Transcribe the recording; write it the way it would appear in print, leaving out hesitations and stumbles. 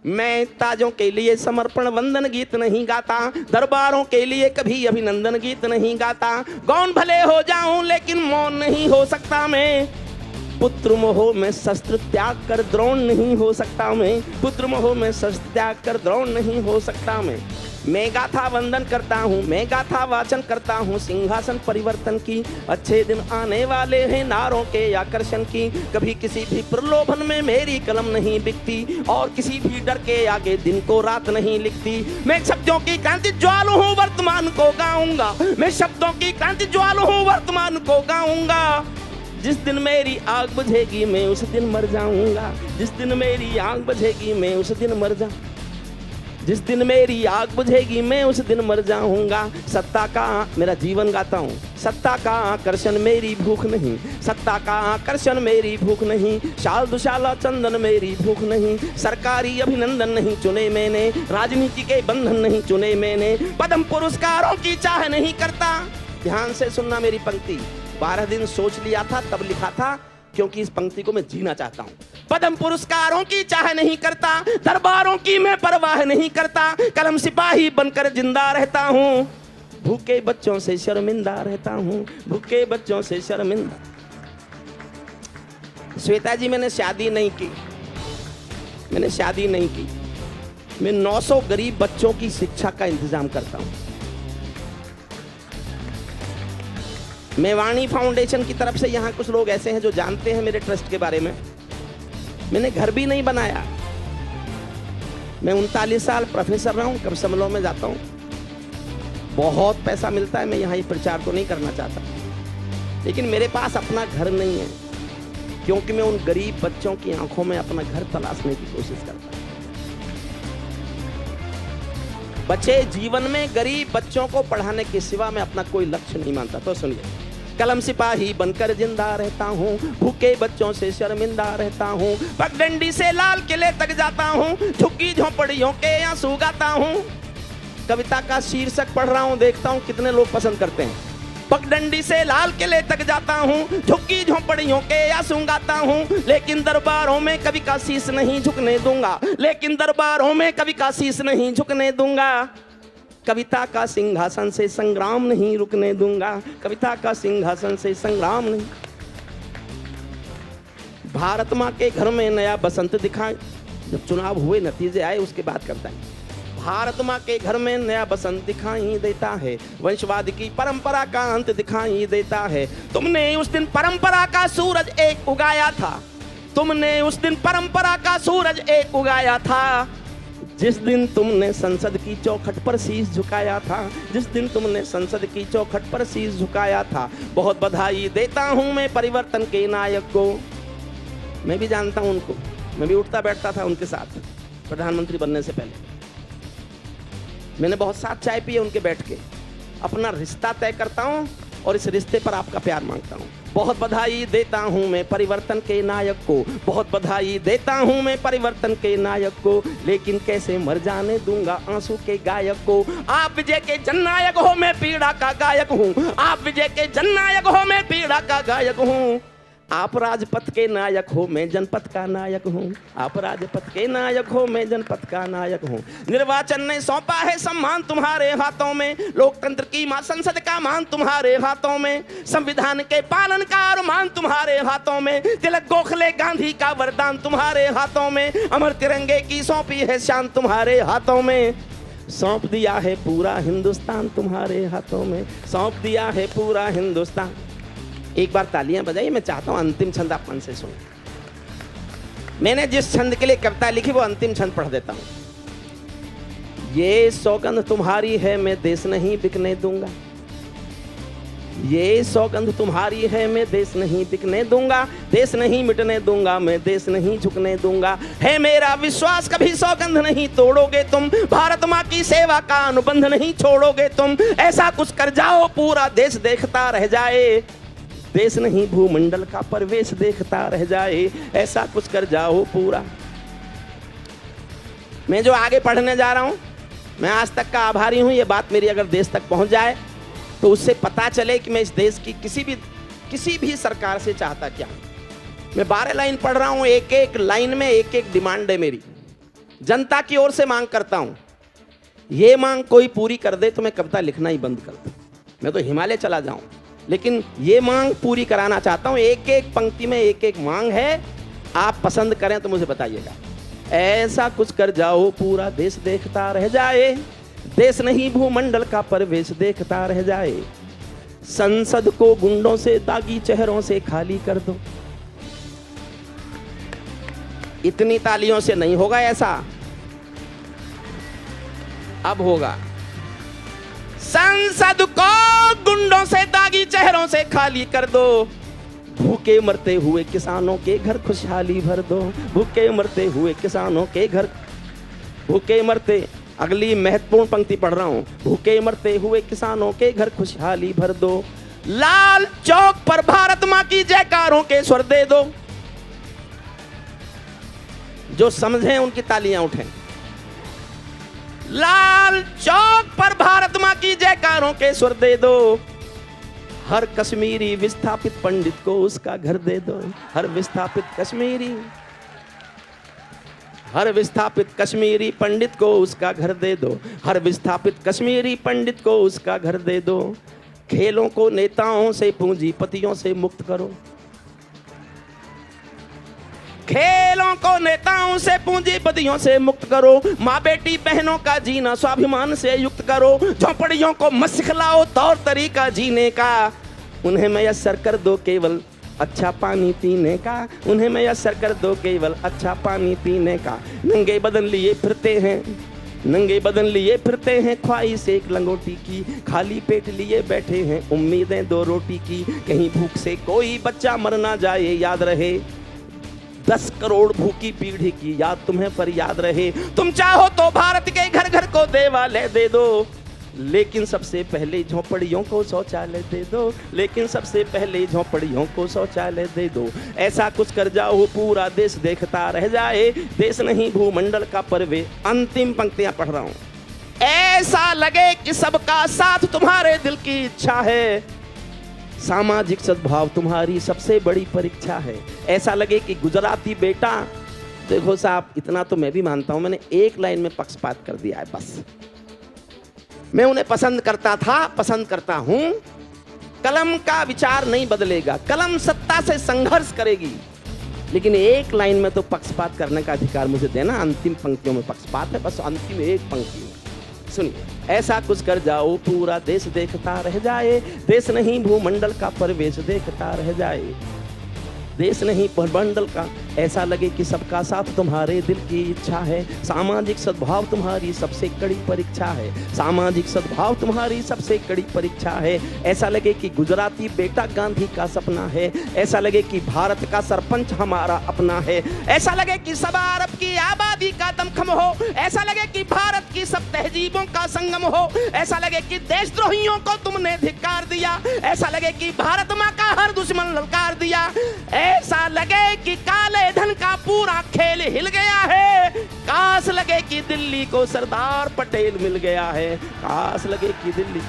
मैं ताजों के लिए समर्पण वंदन गीत नहीं गाता, दरबारों के लिए कभी अभिनंदन गीत नहीं गाता। गौन भले हो जाऊं लेकिन मौन नहीं हो सकता मैं, पुत्र मोह में शस्त्र त्याग कर द्रोण नहीं हो सकता मैं, पुत्र मोह में शस्त्र त्याग कर द्रोण नहीं हो सकता मैं गाथा वंदन करता हूँ, मैं गाथा वाचन करता हूँ सिंहासन परिवर्तन की। अच्छे दिन आने वाले हैं नारों के आकर्षण की, कभी किसी भी प्रलोभन में मेरी कलम नहीं बिकती, और किसी भी डर के आगे दिन को रात नहीं लिखती। मैं शब्दों की क्रांति ज्वाल हूँ वर्तमान को गाऊंगा, मैं शब्दों की क्रांति ज्वाल हूँ वर्तमान को गाऊंगा। जिस दिन मेरी आग बुझेगी मैं उस दिन मर जाऊंगा, जिस दिन मेरी आग बुझेगी मैं उस दिन मर जाऊंगा, जिस दिन मेरी आग बुझेगी मैं उस दिन मर जाऊंगा। सत्ता का मेरा जीवन गाता हूँ, सत्ता का आकर्षण मेरी भूख नहीं, सत्ता का आकर्षण मेरी भूख नहीं, शाल दुशाला चंदन मेरी भूख नहीं, सरकारी अभिनंदन नहीं चुने मैंने, राजनीति के बंधन नहीं चुने मैंने, पद्म पुरस्कारों की चाह नहीं करता। ध्यान से सुनना मेरी पंक्ति, 12 दिन सोच लिया था तब लिखा था, क्योंकि इस पंक्ति को मैं जीना चाहता हूँ। पद्म पुरस्कारों की चाह नहीं करता, दरबारों की मैं परवाह नहीं करता, कलम सिपाही बनकर जिंदा रहता हूँ, भूखे बच्चों से शर्मिंदा रहता हूँ, भूखे बच्चों से शर्मिंदा। श्वेता जी मैंने शादी नहीं की, मैंने शादी नहीं की, मैं 900 गरीब बच्चों की शिक्षा का इंतजाम करता हूँ। मैं वाणी फाउंडेशन की तरफ से, यहाँ कुछ लोग ऐसे हैं जो जानते हैं मेरे ट्रस्ट के बारे में, मैंने घर भी नहीं बनाया। मैं 39 साल प्रोफेसर रहा हूँ, कम समलों में जाता हूँ, बहुत पैसा मिलता है। मैं यहाँ ये प्रचार तो नहीं करना चाहता, लेकिन मेरे पास अपना घर नहीं है, क्योंकि मैं उन गरीब बच्चों की आंखों में अपना घर तलाशने की कोशिश करता हूँ। बच्चे जीवन में गरीब बच्चों को पढ़ाने के सिवा मैं अपना कोई लक्ष्य नहीं मानता। तो सुनिए, कलम सिपाही बनकर जिंदा रहता हूँ, भूखे बच्चों से शर्मिंदा रहता हूँ, पगडंडी से लाल किले तक जाता हूँ, झुग्गी झोपड़ियों के आंसू गाता हूँ। कविता का शीर्षक पढ़ रहा हूँ, देखता हूँ कितने लोग पसंद करते हैं। पगडंडी से लाल किले तक जाता हूँ, झुग्गी झोपड़ियों के आंसू गाता हूँ, लेकिन दरबारों में कभी का शीश नहीं झुकने दूंगा, लेकिन दरबारों में कभी का शीश नहीं झुकने दूंगा। कविता का सिंहासन से संग्राम नहीं रुकने दूंगा, कविता का सिंहासन से संग्राम नहीं। भारत माँ के घर में नया बसंत दिखाए, जब चुनाव हुए नतीजे आए उसके बाद करता है। भारत माँ के घर में नया बसंत दिखाई देता है, वंशवाद की परंपरा का अंत दिखाई देता है। तुमने उस दिन परंपरा का सूरज एक उगाया था, तुमने उस दिन परंपरा का सूरज एक उगाया था, जिस दिन तुमने संसद की चौखट पर शीश झुकाया था, जिस दिन तुमने संसद की चौखट पर शीश झुकाया था। बहुत बधाई देता हूं मैं परिवर्तन के नायक को, मैं भी जानता हूं उनको, मैं भी उठता बैठता था उनके साथ प्रधानमंत्री बनने से पहले। मैंने बहुत साथ चाय पिए उनके बैठ के। अपना रिश्ता तय करता हूं और इस रिश्ते पर आपका प्यार मांगता हूं। बहुत बधाई देता हूं मैं परिवर्तन के नायक को, बहुत बधाई देता हूं मैं परिवर्तन के नायक को, लेकिन कैसे मर जाने दूंगा आंसू के गायक को। आप विजय के जननायक हो, मैं पीड़ा का गायक हूं, आप विजय के जननायक हो, मैं पीड़ा का गायक हूं। आप राजपथ के नायक हो, मैं जनपथ का नायक हूँ, आप राजपथ के नायक हो, मैं जनपथ का नायक हूँ। निर्वाचन ने सौंपा है सम्मान तुम्हारे हाथों में, लोकतंत्र की मां संसद का मान तुम्हारे हाथों में, संविधान के पालन का अरमान तुम्हारे हाथों में, तिलक गोखले गांधी का वरदान तुम्हारे हाथों में, अमर तिरंगे की सौंपी है शान तुम्हारे हाथों में। सौंप दिया है पूरा हिंदुस्तान तुम्हारे हाथों में, सौंप दिया है पूरा हिंदुस्तान। एक बार तालियां बजाइए, मैं चाहता हूं अंतिम छंद आप मन से सुने। मैंने जिस छंद के लिए कविता लिखी वो अंतिम छंद पढ़ देता हूं। ये सौगंध तुम्हारी है मैं देश नहीं बिकने दूंगा, ये सौगंध तुम्हारी है मैं देश नहीं बिकने दूंगा, देश नहीं मिटने दूंगा मैं, देश नहीं झुकने दूंगा। है मेरा विश्वास कभी सौगंध नहीं तोड़ोगे तुम, भारत माँ की सेवा का अनुबंध नहीं छोड़ोगे तुम। ऐसा कुछ कर जाओ पूरा देश देखता रह जाए, देश नहीं भूमंडल का परवेश देखता रह जाए, ऐसा कुछ कर जाओ पूरा। मैं जो आगे पढ़ने जा रहा हूं, मैं आज तक का आभारी हूं। ये बात मेरी अगर देश तक पहुंच जाए तो उससे पता चले कि मैं इस देश की किसी भी सरकार से चाहता क्या। मैं 12 लाइन पढ़ रहा हूं, एक एक लाइन में एक एक डिमांड है मेरी। जनता की ओर से मांग करता हूं, ये मांग कोई पूरी कर दे तो मैं कविता लिखना ही बंद कर दूं, मैं तो हिमालय चला जाऊं, लेकिन ये मांग पूरी कराना चाहता हूं। एक एक पंक्ति में एक एक मांग है, आप पसंद करें तो मुझे बताइएगा। ऐसा कुछ कर जाओ पूरा देश देखता रह जाए, देश नहीं भूमंडल का परवेश देखता रह जाए, संसद को गुंडों से दागी चेहरों से खाली कर दो। इतनी तालियों से नहीं होगा ऐसा, अब होगा। संसद को गुंडों से दागी चेहरों से खाली कर दो, भूखे मरते हुए किसानों के घर खुशहाली भर दो, भूखे मरते हुए किसानों के घर, भूखे मरते, अगली महत्वपूर्ण पंक्ति पढ़ रहा हूं, भूखे मरते हुए किसानों के घर खुशहाली भर दो, लाल चौक पर भारत मां की जयकारों के स्वर दे दो। जो समझे उनकी तालियां उठें। लाल चौक पर भारत मां की जयकारों के स्वर दे दो, हर कश्मीरी विस्थापित पंडित को उसका घर दे दो, हर विस्थापित कश्मीरी, हर विस्थापित कश्मीरी पंडित को उसका घर दे दो, हर विस्थापित कश्मीरी पंडित को उसका घर दे दो, खेलों को नेताओं से पूंजीपतियों से मुक्त करो, खेलों को नेताओं से पूंजीपतियों से मुक्त करो, माँ बेटी बहनों का जीना स्वाभिमान से युक्त करो, झोंपड़ियों को मत सिखलाओ तौर तरीका जीने का, उन्हें मैसर कर दो केवल अच्छा पानी पीने का, उन्हें मैसर कर दो केवल अच्छा पानी पीने का, नंगे बदन लिए फिरते हैं, नंगे बदन लिए फिरते हैं ख्वाहिश एक लंगोटी की, खाली पेट लिए बैठे हैं उम्मीदें दो रोटी की, कहीं भूख से कोई बच्चा मर ना जाए याद रहे, 10 करोड़ भूखी पीढ़ी की याद तुम्हें पर याद रहे, तुम चाहो तो भारत के घर घर को देवालय दे दो, लेकिन सबसे पहले झोंपड़ियों को शौचालय दे दो, लेकिन सबसे पहले झोंपड़ियों को शौचालय दे दो, ऐसा कुछ कर जाओ पूरा देश देखता रह जाए, देश नहीं भूमंडल का परवे। अंतिम पंक्तियां पढ़ रहा हूं, ऐसा लगे कि सबका साथ तुम्हारे दिल की इच्छा है, सामाजिक सद्भाव तुम्हारी सबसे बड़ी परीक्षा है, ऐसा लगे कि गुजराती बेटा, देखो साहब इतना तो मैं भी मानता हूं, मैंने एक लाइन में पक्षपात कर दिया है बस, मैं उन्हें पसंद करता था, पसंद करता हूं, कलम का विचार नहीं बदलेगा, कलम सत्ता से संघर्ष करेगी, लेकिन एक लाइन में तो पक्षपात करने का अधिकार मुझे देना, अंतिम पंक्तियों में पक्षपात है, बस अंतिम एक पंक्ति में सुनिए, ऐसा कुछ कर जाओ पूरा देश देखता रह जाए, देश नहीं भूमंडल का परवेश देखता रह जाए, देश नहीं भूमंडल का, ऐसा लगे कि सबका साथ तुम्हारे दिल की इच्छा है, सामाजिक सद्भाव तुम्हारी सबसे कड़ी परीक्षा है, सामाजिक सद्भाव तुम्हारी सबसे कड़ी परीक्षा है, ऐसा लगे कि गुजराती बेटा गांधी का सपना है, ऐसा लगे कि भारत का सरपंच हमारा अपना है, ऐसा लगे कि सवा अरब की आबादी का दमखम हो, ऐसा लगे कि भारत की सब तहजीबों का संगम हो, ऐसा लगे कि देशद्रोहियों को तुमने धिक्कार दिया, ऐसा लगे कि भारत माँ का हर दुश्मन ललकार दिया, ऐसा लगे कि काले धन का पूरा खेल हिल गया है, काश लगे कि दिल्ली को सरदार पटेल मिल गया है, काश लगे कि दिल्ली